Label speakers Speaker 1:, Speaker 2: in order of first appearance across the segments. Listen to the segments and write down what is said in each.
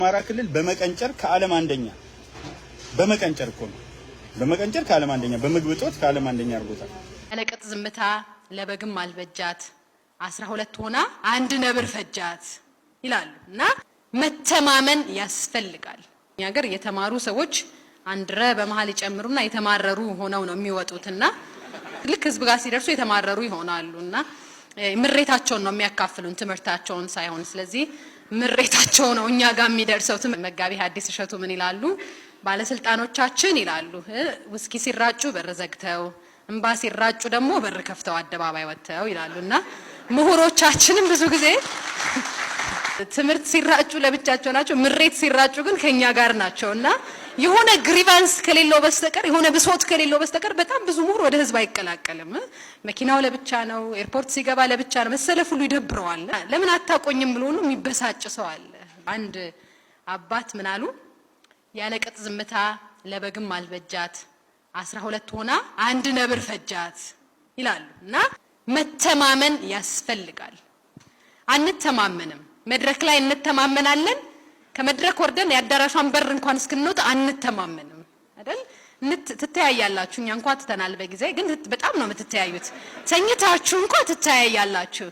Speaker 1: አማራ ክልል በመቀንጨር ከዓለም አንደኛ በመቀንጨር እኮ ነው። በመቀንጨር ከዓለም አንደኛ በምግብ እጦት ከዓለም አንደኛ አድርጎታል።
Speaker 2: ያለቅጥ ዝምታ ለበግም አልበጃት 12 ሆና አንድ ነብር ፈጃት ይላሉና መተማመን ያስፈልጋል። እኛ ሀገር የተማሩ ሰዎች አንድረ በመሃል ይጨምሩና የተማረሩ ሆነው ነው የሚወጡትና ልክ ህዝብ ጋር ሲደርሱ የተማረሩ ይሆናሉና ምሬታቸውን ነው የሚያካፍሉን ትምህርታቸውን ሳይሆን። ስለዚህ ምሬታቸው ነው እኛ ጋር የሚደርሰው። መጋቢ ሐዲስ እሸቱ ምን ይላሉ? ባለስልጣኖቻችን ይላሉ ውስኪ ሲራጩ በር ዘግተው እንባ ሲራጩ ደግሞ በር ከፍተው አደባባይ ወጥተው ይላሉና ምሁሮቻችንም ብዙ ጊዜ ትምህርት ሲራጩ ለብቻቸው ናቸው፣ ምሬት ሲራጩ ግን ከኛ ጋር ናቸውና የሆነ ግሪቫንስ ከሌለው በስተቀር የሆነ ብሶት ከሌለው በስተቀር በጣም ብዙ ምሁር ወደ ህዝብ አይቀላቀልም። መኪናው ለብቻ ነው፣ ኤርፖርት ሲገባ ለብቻ ነው፣ መሰለፍ ሁሉ ይደብረዋል። ለምን አታቆኝም ብሎ ነው የሚበሳጭ ሰው አለ። አንድ አባት ምን አሉ? ያለቅጥ ዝምታ ለበግም አልበጃት 12 ሆና አንድ ነብር ፈጃት ይላሉና መተማመን ያስፈልጋል። አንተማመንም። መድረክ ላይ እንተማመናለን፣ ከመድረክ ወርደን ያዳራሿን በር እንኳን እስክንወጣ አንተማመንም አይደል? ትተያያላችሁ። እኛ እንኳን ትተናል በጊዜ ግን በጣም ነው የምትተያዩት። ተኝታችሁ እንኳን ትተያያላችሁ።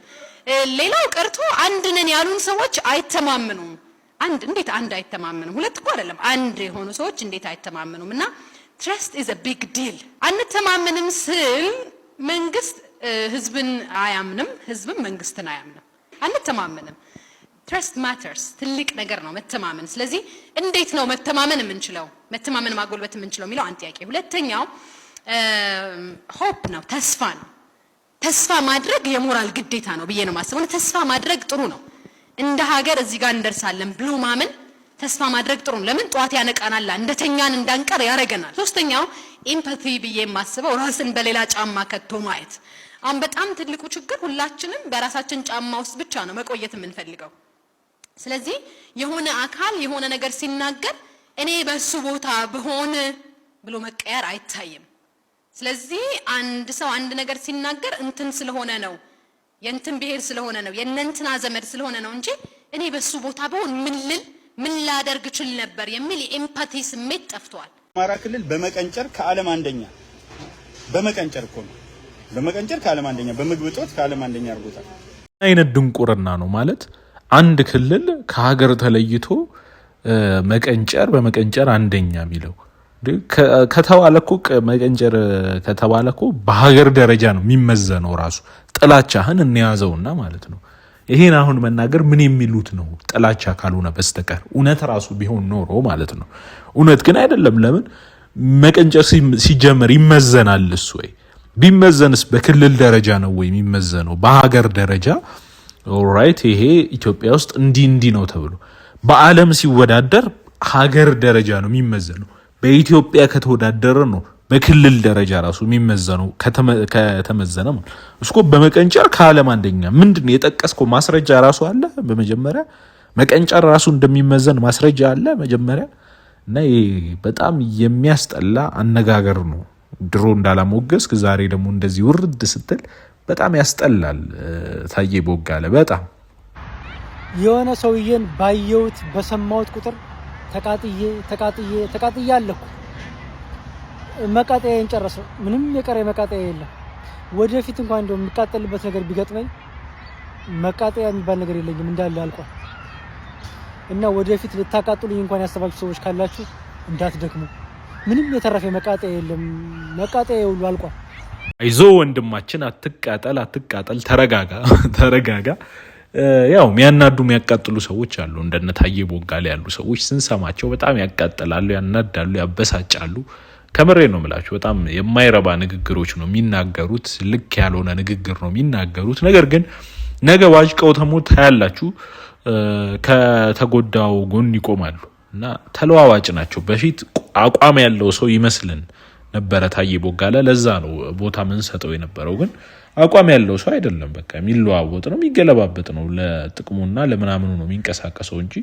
Speaker 2: ሌላው ቀርቶ አንድ ነን ያሉን ሰዎች አይተማመኑም። እንዴት አንድ አይተማመኑም? ሁለት እኮ አይደለም አንድ የሆኑ ሰዎች እንዴት አይተማመኑም? እና trust is a big deal። አንተማመንም ስል መንግስት ህዝብን አያምንም፣ ህዝብም መንግስትን አያምንም። አንተማመንም። trust matters። ትልቅ ነገር ነው መተማመን። ስለዚህ እንዴት ነው መተማመን የምንችለው? መተማመን ማጎልበት የምንችለው የሚለው አንድ ጥያቄ። ሁለተኛው hope ነው፣ ተስፋ ነው። ተስፋ ማድረግ የሞራል ግዴታ ነው ብዬ ነው የማስበው። ተስፋ ማድረግ ጥሩ ነው። እንደ ሀገር እዚህ ጋር እንደርሳለን ብሎ ማመን ተስፋ ማድረግ ጥሩ ነው። ለምን ጧት ያነቃናል፣ እንደተኛን እንዳንቀር ያረጋናል። ሶስተኛው ኤምፓቲ ብዬ የማስበው ራስን በሌላ ጫማ ከቶ ማየት። አሁን በጣም ትልቁ ችግር ሁላችንም በራሳችን ጫማ ውስጥ ብቻ ነው መቆየት የምንፈልገው። ስለዚህ የሆነ አካል የሆነ ነገር ሲናገር እኔ በሱ ቦታ ብሆን ብሎ መቀየር አይታይም። ስለዚህ አንድ ሰው አንድ ነገር ሲናገር እንትን ስለሆነ ነው፣ የእንትን ብሔር ስለሆነ ነው፣ የእነንትና ዘመድ ስለሆነ ነው እንጂ እኔ በሱ ቦታ ብሆን ምን ላደርግ ችል ነበር የሚል የኤምፓቲ ስሜት ጠፍቷል።
Speaker 1: አማራ ክልል በመቀንጨር ከዓለም አንደኛ በመቀንጨር እኮ ነው። በመቀንጨር ከዓለም አንደኛ በምግብ እጦት ከዓለም አንደኛ አድርጎታል።
Speaker 3: አይነት ድንቁርና ነው ማለት አንድ ክልል ከሀገር ተለይቶ መቀንጨር በመቀንጨር አንደኛ የሚለው ከተባለኮ መቀንጨር ከተባለኮ በሀገር ደረጃ ነው የሚመዘነው። ራሱ ጥላቻህን እንያዘውና ማለት ነው። ይሄን አሁን መናገር ምን የሚሉት ነው? ጥላቻ ካልሆነ በስተቀር እውነት ራሱ ቢሆን ኖሮ ማለት ነው። እውነት ግን አይደለም። ለምን መቀንጨር ሲጀመር ይመዘናል? እሱ ወይ ቢመዘንስ በክልል ደረጃ ነው ወይ የሚመዘነው? በሀገር ደረጃ ኦልራይት ይሄ ኢትዮጵያ ውስጥ እንዲህ ነው ተብሎ በዓለም ሲወዳደር ሀገር ደረጃ ነው የሚመዘነው። በኢትዮጵያ ከተወዳደረ ነው በክልል ደረጃ ራሱ የሚመዘነው ከተመዘነ ማለት እስኮ በመቀንጨር ከዓለም አንደኛ ምንድነው የጠቀስከው ማስረጃ ራሱ አለ? በመጀመሪያ መቀንጨር ራሱ እንደሚመዘን ማስረጃ አለ መጀመሪያ። እና በጣም የሚያስጠላ አነጋገር ነው። ድሮ እንዳላሞገስክ ዛሬ ደግሞ እንደዚህ ውርድ ስትል በጣም ያስጠላል። ታዬ ቦጋለ በጣም
Speaker 4: የሆነ ሰውዬን ባየሁት በሰማሁት ቁጥር ተቃጥዬ አለኩ። መቃጠያዬን ጨረሰው። ምንም የቀረ መቃጠያ የለም። ወደፊት እንኳን እንደው የሚቃጠልበት ነገር ቢገጥመኝ መቃጠያ የሚባል ነገር የለኝም፣ እንዳለ አልቋል። እና ወደፊት ልታቃጥሉኝ እንኳን ያሰባችሁ ሰዎች ካላችሁ እንዳትደክሙ። ምንም የተረፈ መቃጠያ የለም። መቃጠያ ሁሉ አልቋል።
Speaker 3: አይዞ ወንድማችን፣ አትቃጠል፣ ተረጋጋ። ያው የሚያናዱ የሚያቃጥሉ ሰዎች አሉ። እንደነ ታዬ ቦጋለ ያሉ ሰዎች ስንሰማቸው በጣም ያቃጥላሉ፣ ያናዳሉ፣ ያበሳጫሉ። ከምሬ ነው የምላችሁ። በጣም የማይረባ ንግግሮች ነው የሚናገሩት። ልክ ያልሆነ ንግግር ነው የሚናገሩት። ነገር ግን ነገ ዋጅቀው ተሞት ታያላችሁ። ከተጎዳው ጎን ይቆማሉ እና ተለዋዋጭ ናቸው። በፊት አቋም ያለው ሰው ይመስልን ነበረ ታዬ ቦጋለ። ለዛ ነው ቦታ ምን ሰጠው የነበረው። ግን አቋም ያለው ሰው አይደለም። በቃ የሚለዋወጥ ነው፣ የሚገለባበጥ ነው። ለጥቅሙና ለምናምኑ ነው የሚንቀሳቀሰው እንጂ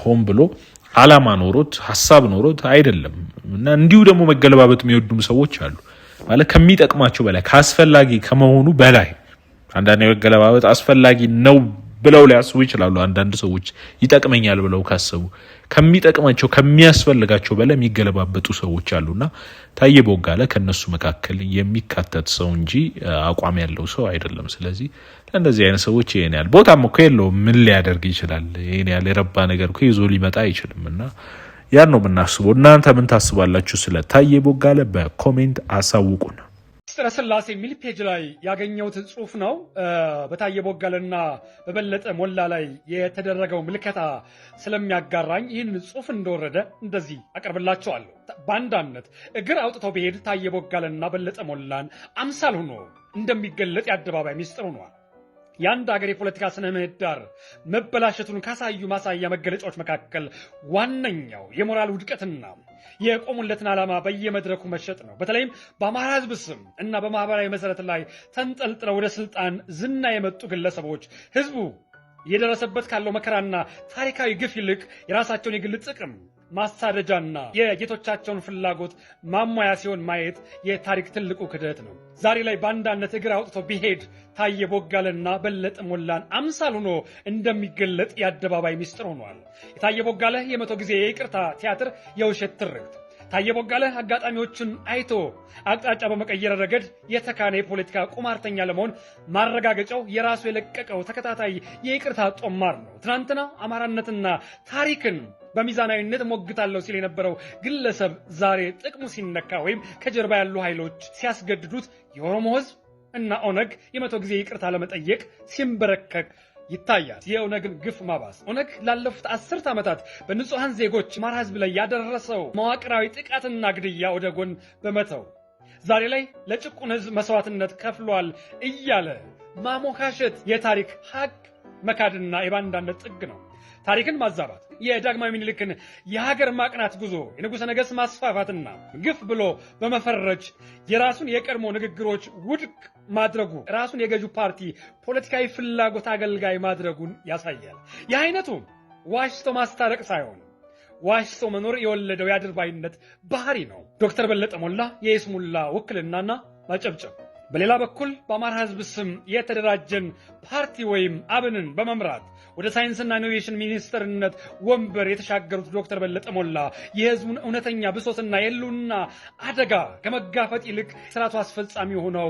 Speaker 3: ሆን ብሎ አላማ ኖሮት ሐሳብ ኖሮት አይደለም። እና እንዲሁ ደግሞ መገለባበጥ የሚወዱም ሰዎች አሉ። ማለት ከሚጠቅማቸው በላይ ካስፈላጊ ከመሆኑ በላይ አንዳንድ መገለባበጥ አስፈላጊ ነው ብለው ሊያስቡ ይችላሉ። አንዳንድ ሰዎች ይጠቅመኛል ብለው ካሰቡ ከሚጠቅማቸው ከሚያስፈልጋቸው በላይ የሚገለባበጡ ሰዎች አሉና ታዬ ቦጋለ ከነሱ መካከል የሚካተት ሰው እንጂ አቋም ያለው ሰው አይደለም። ስለዚህ ለእንደዚህ አይነት ሰዎች ይሄን ያህል ቦታም እኮ የለውም። ምን ሊያደርግ ይችላል? ይሄን ያህል የረባ ነገር እኮ ይዞ ሊመጣ አይችልምና ያን ነው የምናስበው። እናንተ ምን ታስባላችሁ? ስለ ታዬ ቦጋለ በኮሜንት አሳውቁን።
Speaker 5: ሚስጥረ ስላሴ የሚል ፔጅ ላይ ያገኘሁት ጽሁፍ ነው። በታዬ ቦጋለና በበለጠ ሞላ ላይ የተደረገው ምልከታ ስለሚያጋራኝ ይህን ጽሁፍ እንደወረደ እንደዚህ አቀርብላቸዋለሁ። በአንዳነት እግር አውጥተው ቢሄድ ታዬ ቦጋለና በለጠ ሞላን አምሳል ሆኖ እንደሚገለጥ የአደባባይ ሚስጥር ሆኗል። የአንድ ሀገር የፖለቲካ ስነ ምህዳር መበላሸቱን ካሳዩ ማሳያ መገለጫዎች መካከል ዋነኛው የሞራል ውድቀትና የቆሙለትን ዓላማ በየመድረኩ መሸጥ ነው። በተለይም በአማራ ሕዝብ ስም እና በማህበራዊ መሰረት ላይ ተንጠልጥለው ወደ ስልጣን ዝና የመጡ ግለሰቦች ሕዝቡ እየደረሰበት ካለው መከራና ታሪካዊ ግፍ ይልቅ የራሳቸውን የግል ጥቅም ማሳደጃና የጌቶቻቸውን ፍላጎት ማሟያ ሲሆን ማየት የታሪክ ትልቁ ክደት ነው። ዛሬ ላይ በአንዳነት እግር አውጥቶ ቢሄድ ታዬ ቦጋለና በለጠ ሞላን አምሳል ሆኖ እንደሚገለጥ የአደባባይ ሚስጥር ሆኗል። የታዬ ቦጋለ የመቶ ጊዜ የይቅርታ ቲያትር የውሸት ትርክት። ታዬ ቦጋለ አጋጣሚዎችን አይቶ አቅጣጫ በመቀየር ረገድ የተካነ የፖለቲካ ቁማርተኛ ለመሆን ማረጋገጫው የራሱ የለቀቀው ተከታታይ የይቅርታ ጦማር ነው። ትናንትና አማራነትና ታሪክን በሚዛናዊነት ሞግታለሁ ሲል የነበረው ግለሰብ ዛሬ ጥቅሙ ሲነካ ወይም ከጀርባ ያሉ ኃይሎች ሲያስገድዱት የኦሮሞ ሕዝብ እና ኦነግ የመቶ ጊዜ ይቅርታ ለመጠየቅ ሲንበረከክ ይታያል። የኦነግን ግፍ ማባስ ኦነግ ላለፉት 10 ዓመታት በንጹሃን ዜጎች አማራ ሕዝብ ላይ ያደረሰው መዋቅራዊ ጥቃትና ግድያ ወደ ጎን በመተው ዛሬ ላይ ለጭቁን ሕዝብ መስዋዕትነት ከፍሏል እያለ ማሞካሸት የታሪክ ሀቅ መካድና የባንዳነት ጥግ ነው። ታሪክን ማዛባት የዳግማዊ ምኒልክን የሀገር ማቅናት ጉዞ የንጉሠ ነገሥት ማስፋፋትና ግፍ ብሎ በመፈረጅ የራሱን የቀድሞ ንግግሮች ውድቅ ማድረጉ ራሱን የገዢው ፓርቲ ፖለቲካዊ ፍላጎት አገልጋይ ማድረጉን ያሳያል። ይህ አይነቱ ዋሽቶ ማስታረቅ ሳይሆን ዋሽቶ መኖር የወለደው የአድርባይነት ባህሪ ነው። ዶክተር በለጠ ሞላ የይስሙላ ውክልናና ማጨብጨብ። በሌላ በኩል በአማራ ሕዝብ ስም የተደራጀን ፓርቲ ወይም አብንን በመምራት ወደ ሳይንስና ኢኖቬሽን ሚኒስትርነት ወንበር የተሻገሩት ዶክተር በለጠ ሞላ የሕዝቡን እውነተኛ ብሶትና የህልውና አደጋ ከመጋፈጥ ይልቅ ስርዓቱ አስፈጻሚ ሆነው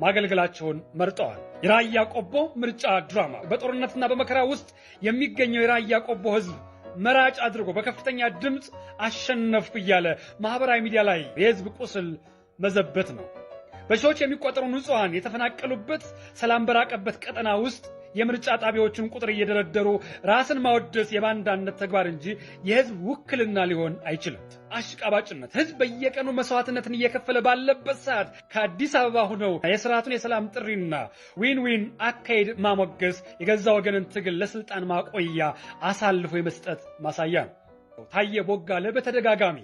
Speaker 5: ማገልገላቸውን መርጠዋል። የራያ ቆቦ ምርጫ ድራማ በጦርነትና በመከራ ውስጥ የሚገኘው የራያ ቆቦ ሕዝብ መራጭ አድርጎ በከፍተኛ ድምፅ አሸነፍኩ እያለ ማህበራዊ ሚዲያ ላይ የሕዝብ ቁስል መዘበት ነው። በሺዎች የሚቆጠሩ ንጹሃን የተፈናቀሉበት ሰላም በራቀበት ቀጠና ውስጥ የምርጫ ጣቢያዎችን ቁጥር እየደረደሩ ራስን ማወደስ የባንዳነት ተግባር እንጂ የህዝብ ውክልና ሊሆን አይችልም። አሽቃባጭነት ህዝብ በየቀኑ መስዋዕትነትን እየከፈለ ባለበት ሰዓት ከአዲስ አበባ ሆነው የስርዓቱን የሰላም ጥሪና ዊን ዊን አካሄድ ማሞገስ የገዛ ወገንን ትግል ለስልጣን ማቆያ አሳልፎ የመስጠት ማሳያ ነው። ታዬ ቦጋለ በተደጋጋሚ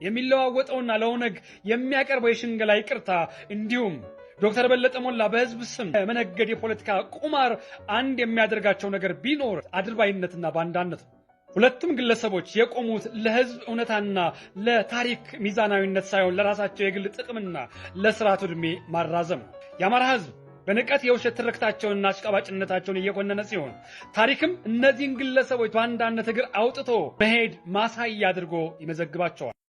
Speaker 5: የሚለዋወጠውና ለኦነግ የሚያቀርበው የሽንገላ ይቅርታ እንዲሁም ዶክተር በለጠ ሞላ በህዝብ ስም መነገድ የፖለቲካ ቁማር አንድ የሚያደርጋቸው ነገር ቢኖር አድርባይነትና ባንዳነት ነው። ሁለቱም ግለሰቦች የቆሙት ለህዝብ እውነታና ለታሪክ ሚዛናዊነት ሳይሆን ለራሳቸው የግል ጥቅምና ለስርዓቱ ዕድሜ ማራዘም ነው። የአማራ ህዝብ በንቀት የውሸት ትርክታቸውንና አሽቃባጭነታቸውን እየኮነነ ሲሆን ታሪክም እነዚህን ግለሰቦች በአንዳነት እግር አውጥቶ መሄድ ማሳያ አድርጎ ይመዘግባቸዋል።